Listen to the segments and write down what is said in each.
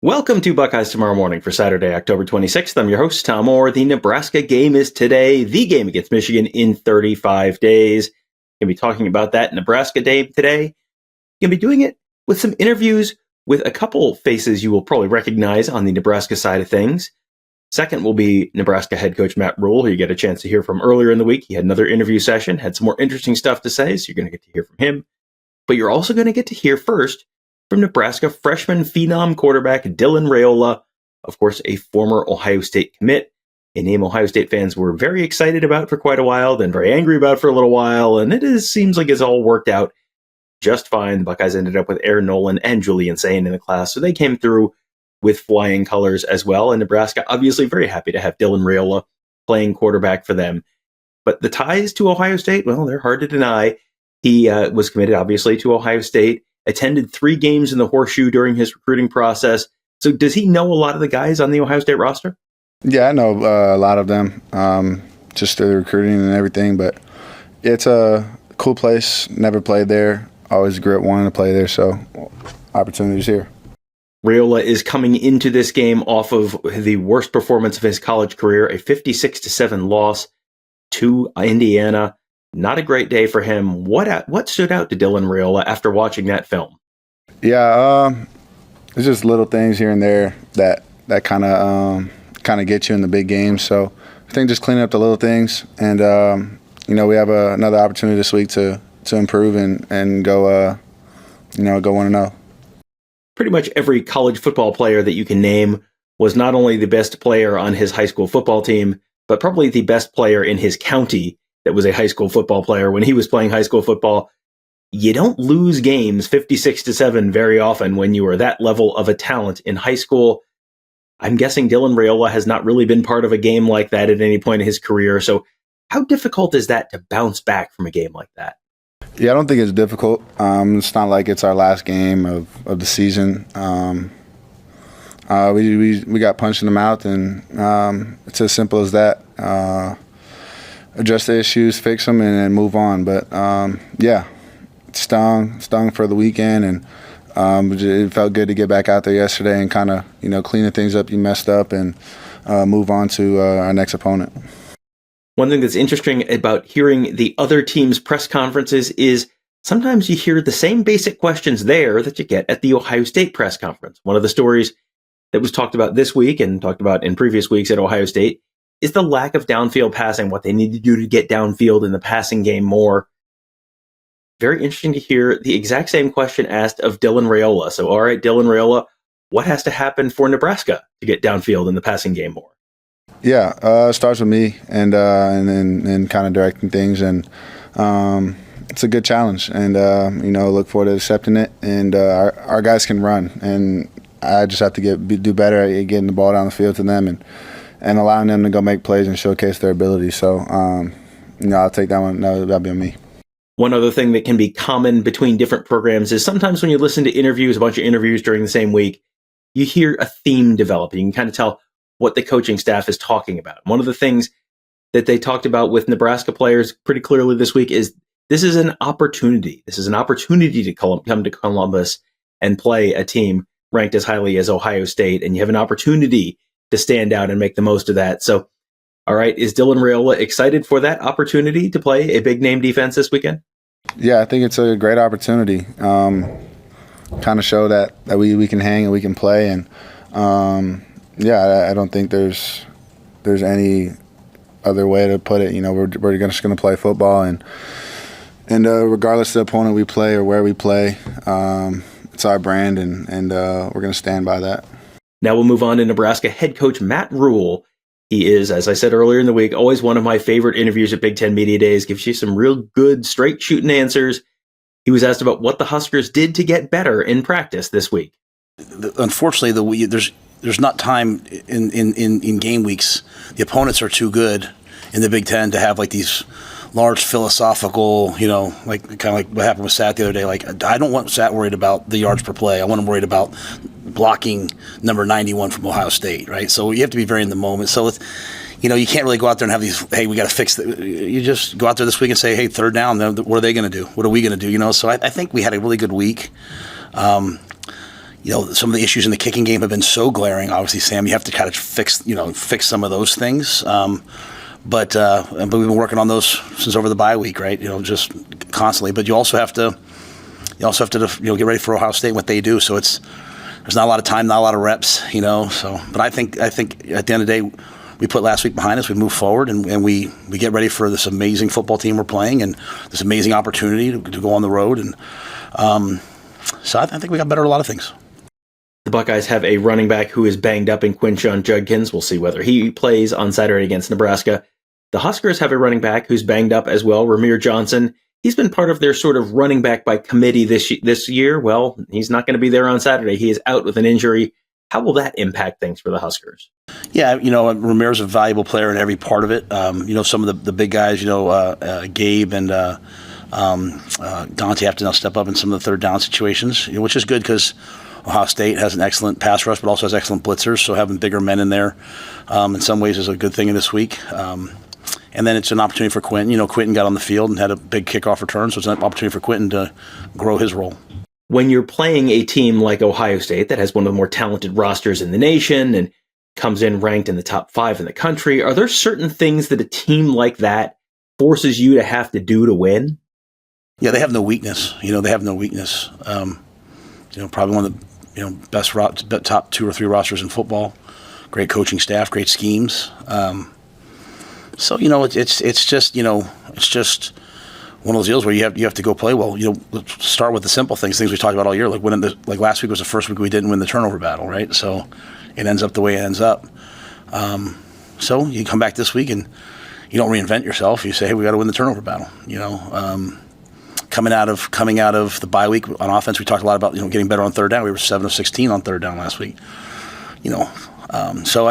Welcome to Buckeyes Tomorrow Morning for Saturday, October 26th. I'm your host, Tom Orr. The Nebraska game is today, the game against Michigan in 35 days. Going to be talking about that Nebraska day today. Going to be doing it with some interviews with a couple faces you will probably recognize on the Nebraska side of things. Second will be Nebraska head coach Matt Rhule, who you get a chance to hear from earlier in the week. He had another interview session, had some more interesting stuff to say, so you're going to get to hear from him. But you're also going to get to hear first from Nebraska freshman phenom quarterback Dylan Raiola, of course, a former Ohio State commit, a name Ohio State fans were very excited about for quite a while, then very angry about for a little while, and seems like it's all worked out just fine. The Buckeyes ended up with Aaron Nolan and Julian Sain in the class, so they came through with flying colors as well, and Nebraska obviously very happy to have Dylan Raiola playing quarterback for them. But the ties to Ohio State, well, they're hard to deny. He was committed, obviously, to Ohio State, attended 3 games in the Horseshoe during his recruiting process. So does he know a lot of the guys on the Ohio State roster? Yeah, I know a lot of them, just through the recruiting and everything. But it's a cool place. Never played there. Always grew up wanting to play there, so opportunities here. Raiola is coming into this game off of the worst performance of his college career, a 56-7 loss to Indiana. Not a great day for him. What stood out to Dylan Raiola after watching that film? Yeah, it's just little things here and there that kind of get you in the big games. So I think just cleaning up the little things, and we have another opportunity this week to improve and go 1-0. Pretty much every college football player that you can name was not only the best player on his high school football team, but probably the best player in his county that was a high school football player when he was playing high school football. You don't lose games 56-7 very often when you are that level of a talent in high school. I'm guessing Dylan Raiola has not really been part of a game like that at any point in his career. So how difficult is that to bounce back from a game like that? Yeah, I don't think it's difficult. It's not like it's our last game of the season. We got punched in the mouth, and it's as simple as that. Address the issues, fix them, and then move on. But it stung for the weekend, and it felt good to get back out there yesterday and kind of clean the things up you messed up and move on to our next opponent. One thing that's interesting about hearing the other team's press conferences is sometimes you hear the same basic questions there that you get at the Ohio State press conference. One of the stories that was talked about this week and talked about in previous weeks at Ohio State is the lack of downfield passing, what they need to do to get downfield in the passing game more. Very interesting to hear the exact same question asked of Dylan Raiola. So, all right, Dylan Raiola, what has to happen for Nebraska to get downfield in the passing game more? Yeah, it starts with me and then kind of directing things, and it's a good challenge, and look forward to accepting it. And our guys can run, and I just have to do better at getting the ball down the field to them and allowing them to go make plays and showcase their ability. So, I'll take that one. No, that'll be on me. One other thing that can be common between different programs is sometimes when you listen to interviews, a bunch of interviews during the same week, you hear a theme develop. You can kind of tell what the coaching staff is talking about. One of the things that they talked about with Nebraska players pretty clearly this week is this is an opportunity. This is an opportunity to come to Columbus and play a team ranked as highly as Ohio State, and you have an opportunity to stand out and make the most of that. So, all right, is Dylan Raiola excited for that opportunity to play a big-name defense this weekend? Yeah, I think it's a great opportunity. Kind of show that we can hang and we can play, and I don't think there's any other way to put it. We're just going to play football, and regardless of the opponent we play or where we play, it's our brand, and we're going to stand by that. Now we'll move on to Nebraska head coach Matt Rhule. He is, as I said earlier in the week, always one of my favorite interviews at Big Ten Media Days. Gives you some real good, straight shooting answers. He was asked about what the Huskers did to get better in practice this week. Unfortunately, there's not time in game weeks. The opponents are too good in the Big Ten to have like these large philosophical, like kind of like what happened with Sat the other day. Like, I don't want Sat worried about the yards per play. I want him worried about blocking number 91 from Ohio State, right? So you have to be very in the moment. So it's, you can't really go out there and have these, hey, we got to fix it. You just go out there this week and say, hey, third down, what are they going to do? What are we going to do? So I think we had a really good week. some of the issues in the kicking game have been so glaring. Obviously, Sam, you have to kind of fix some of those things. But we've been working on those since over the bye week, right? Just constantly. But you also have to get ready for Ohio State and what they do. So there's not a lot of time, not a lot of reps, So, but I think at the end of the day, we put last week behind us. We move forward and we get ready for this amazing football team we're playing and this amazing opportunity to go on the road. And so I think we got better at a lot of things. The Buckeyes have a running back who is banged up in Quinshon Judkins. We'll see whether he plays on Saturday against Nebraska. The Huskers have a running back who's banged up as well, Ramir Johnson. He's been part of their sort of running back by committee this year. Well, he's not going to be there on Saturday. He is out with an injury. How will that impact things for the Huskers? Yeah, Ramir's a valuable player in every part of it. Some of the big guys, Gabe and Dante have to now step up in some of the third down situations, which is good because Ohio State has an excellent pass rush, but also has excellent blitzers. So having bigger men in there, in some ways, is a good thing in this week. And then it's an opportunity for Quentin. Quentin got on the field and had a big kickoff return, so it's an opportunity for Quentin to grow his role. When you're playing a team like Ohio State that has one of the more talented rosters in the nation and comes in ranked in the top 5 in the country, are there certain things that a team like that forces you to have to do to win? Yeah, they have no weakness. They have no weakness. Probably one of the best top 2 or 3 rosters in football. Great coaching staff, great schemes. So it's just one of those deals where you have to go play well. Let's start with the simple things we talked about all year. Like last week was the first week we didn't win the turnover battle, right? So it ends up the way it ends up. So you come back this week and you don't reinvent yourself. You say, hey, we got to win the turnover battle. Coming out of the bye week on offense, we talked a lot about getting better on third down. We were 7 of 16 on third down last week. So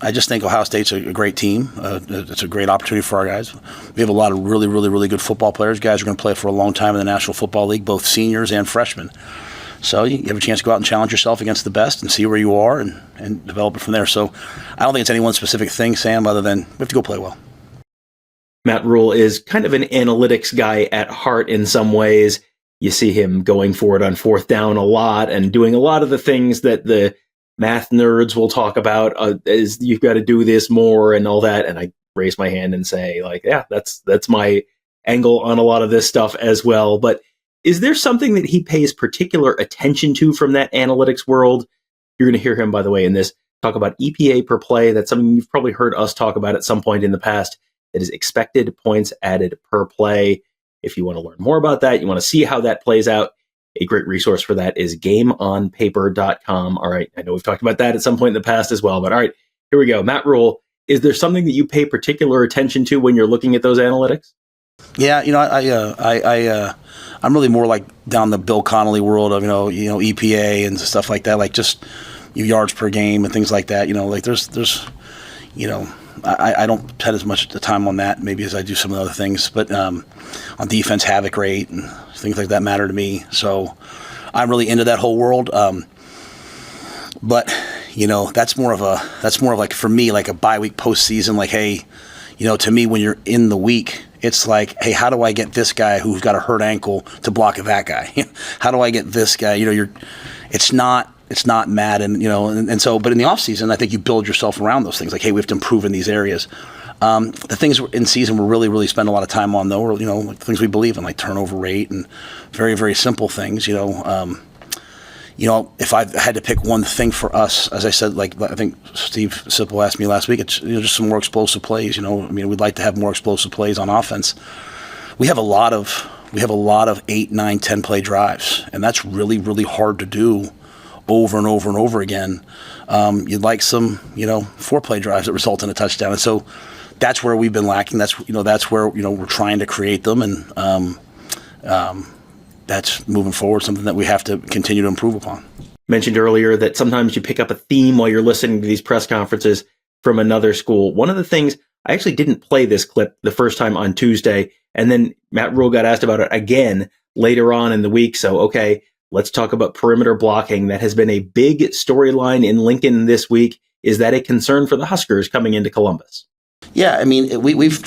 I just think Ohio State's a great team. It's a great opportunity for our guys. We have a lot of really, really, really good football players. Guys are going to play for a long time in the National Football League, both seniors and freshmen. So you have a chance to go out and challenge yourself against the best and see where you are and develop it from there. So I don't think it's any one specific thing, Sam, other than we have to go play well. Matt Rhule is kind of an analytics guy at heart in some ways. You see him going for it on fourth down a lot and doing a lot of the things that the math nerds will talk about is you've got to do this more and all that. And I raise my hand and say, yeah, that's my angle on a lot of this stuff as well. But is there something that he pays particular attention to from that analytics world? You're going to hear him, by the way, in this talk about EPA per play. That's something you've probably heard us talk about at some point in the past. That is expected points added per play. If you want to learn more about that, you want to see how that plays out, a great resource for that is GameOnPaper.com. All right, I know we've talked about that at some point in the past as well, but all right, here we go. Matt Rhule, is there something that you pay particular attention to when you're looking at those analytics? Yeah, I'm really more like down the Bill Connolly world of EPA and stuff like that, like just yards per game and things like that. I don't spend as much time on that maybe as I do some of the other things, but on defense havoc rate and things like that matter to me. So I'm really into that whole world. But that's more of like for me like a bye week postseason. Like, hey, to me when you're in the week, it's like, hey, how do I get this guy who's got a hurt ankle to block that guy? How do I get this guy? It's not Madden, and so, but in the off season, I think you build yourself around those things. Like, hey, we have to improve in these areas. The things in season we really, really spend a lot of time on, though, are, like things we believe in, like turnover rate and very, very simple things. If I had to pick one thing for us, as I said, like I think Steve Sipple asked me last week, it's just some more explosive plays. We'd like to have more explosive plays on offense. We have a lot of 8, 9, 10 play drives, and that's really, really hard to do over and over and over again. You'd like some, 4-play drives that result in a touchdown. And so that's where we've been lacking. That's where, we're trying to create them. And that's moving forward, something that we have to continue to improve upon. Mentioned earlier that sometimes you pick up a theme while you're listening to these press conferences from another school. One of the things, I actually didn't play this clip the first time on Tuesday, and then Matt Rhule got asked about it again later on in the week. So, okay, let's talk about perimeter blocking. That has been a big storyline in Lincoln this week. Is that a concern for the Huskers coming into Columbus? Yeah, I mean, we've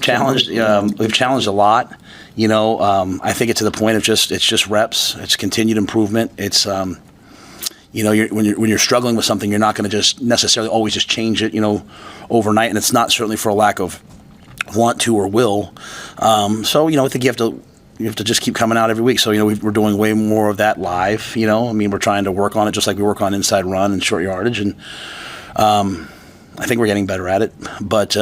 challenged a lot. I think it's to the point of it's just reps. It's continued improvement. It's when you're struggling with something, you're not going to just necessarily always just change it, overnight. And it's not certainly for a lack of want to or will. So I think you have to just keep coming out every week. So we're doing way more of that live. We're trying to work on it just like we work on inside run and short yardage, and I think we're getting better at it. But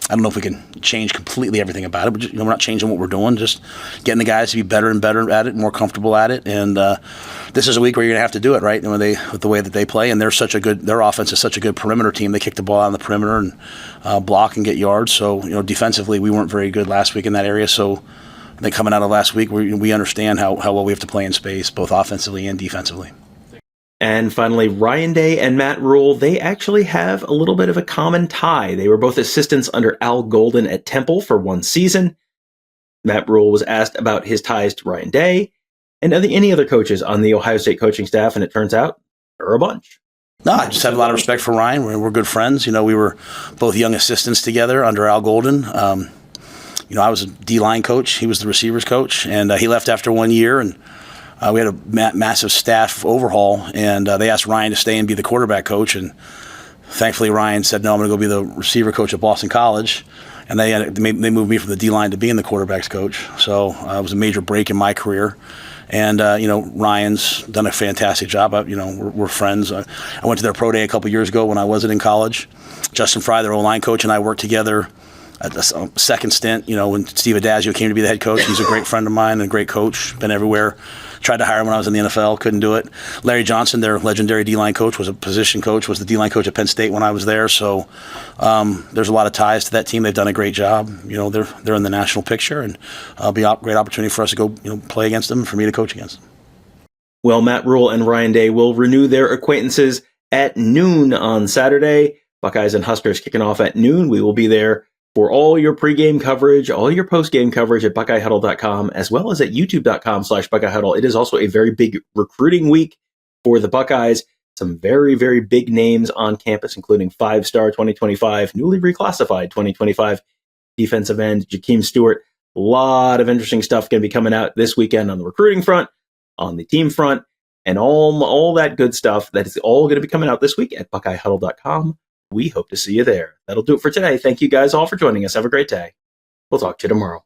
I don't know if we can change completely everything about it, but we're not changing what we're doing, just getting the guys to be better and better at it, more comfortable at it. And this is a week where you're going to have to do it, right? With the way that they play, and their offense is such a good perimeter team. They kick the ball out on the perimeter and block and get yards. So defensively, we weren't very good last week in that area. So I think coming out of last week, we understand how well we have to play in space, both offensively and defensively. And finally, Ryan Day and Matt Rhule, they actually have a little bit of a common tie. They were both assistants under Al Golden at Temple for one season. Matt Rhule was asked about his ties to Ryan Day and any other coaches on the Ohio State coaching staff, and it turns out there are a bunch. No, I just have a lot of respect for Ryan. We're good friends. We were both young assistants together under Al Golden. I was a D-line coach. He was the receivers coach, and he left after 1 year, and we had a massive staff overhaul, and they asked Ryan to stay and be the quarterback coach. And thankfully, Ryan said, no, I'm going to go be the receiver coach at Boston College. And they moved me from the D-line to being the quarterback's coach. So it was a major break in my career. And, Ryan's done a fantastic job. We're friends. I went to their pro day a couple years ago when I wasn't in college. Justin Fry, their O-line coach, and I worked together at the second stint, when Steve Adazio came to be the head coach. He's a great friend of mine and a great coach, been everywhere. Tried to hire him when I was in the NFL, couldn't do it. Larry Johnson, their legendary D-line coach, was a position coach, was the D-line coach at Penn State when I was there. So there's a lot of ties to that team. They've done a great job. They're in the national picture, and it'll be a great opportunity for us to go play against them and for me to coach against them. Well, Matt Rhule and Ryan Day will renew their acquaintances at noon on Saturday. Buckeyes and Huskers kicking off at noon. We will be there for all your pregame coverage, all your postgame coverage at BuckeyeHuddle.com, as well as at YouTube.com/BuckeyeHuddle. It is also a very big recruiting week for the Buckeyes. Some very, very big names on campus, including 5-star 2025, newly reclassified 2025 defensive end Jakeem Stewart. A lot of interesting stuff going to be coming out this weekend on the recruiting front, on the team front, and all that good stuff. That is all going to be coming out this week at BuckeyeHuddle.com. We hope to see you there. That'll do it for today. Thank you guys all for joining us. Have a great day. We'll talk to you tomorrow.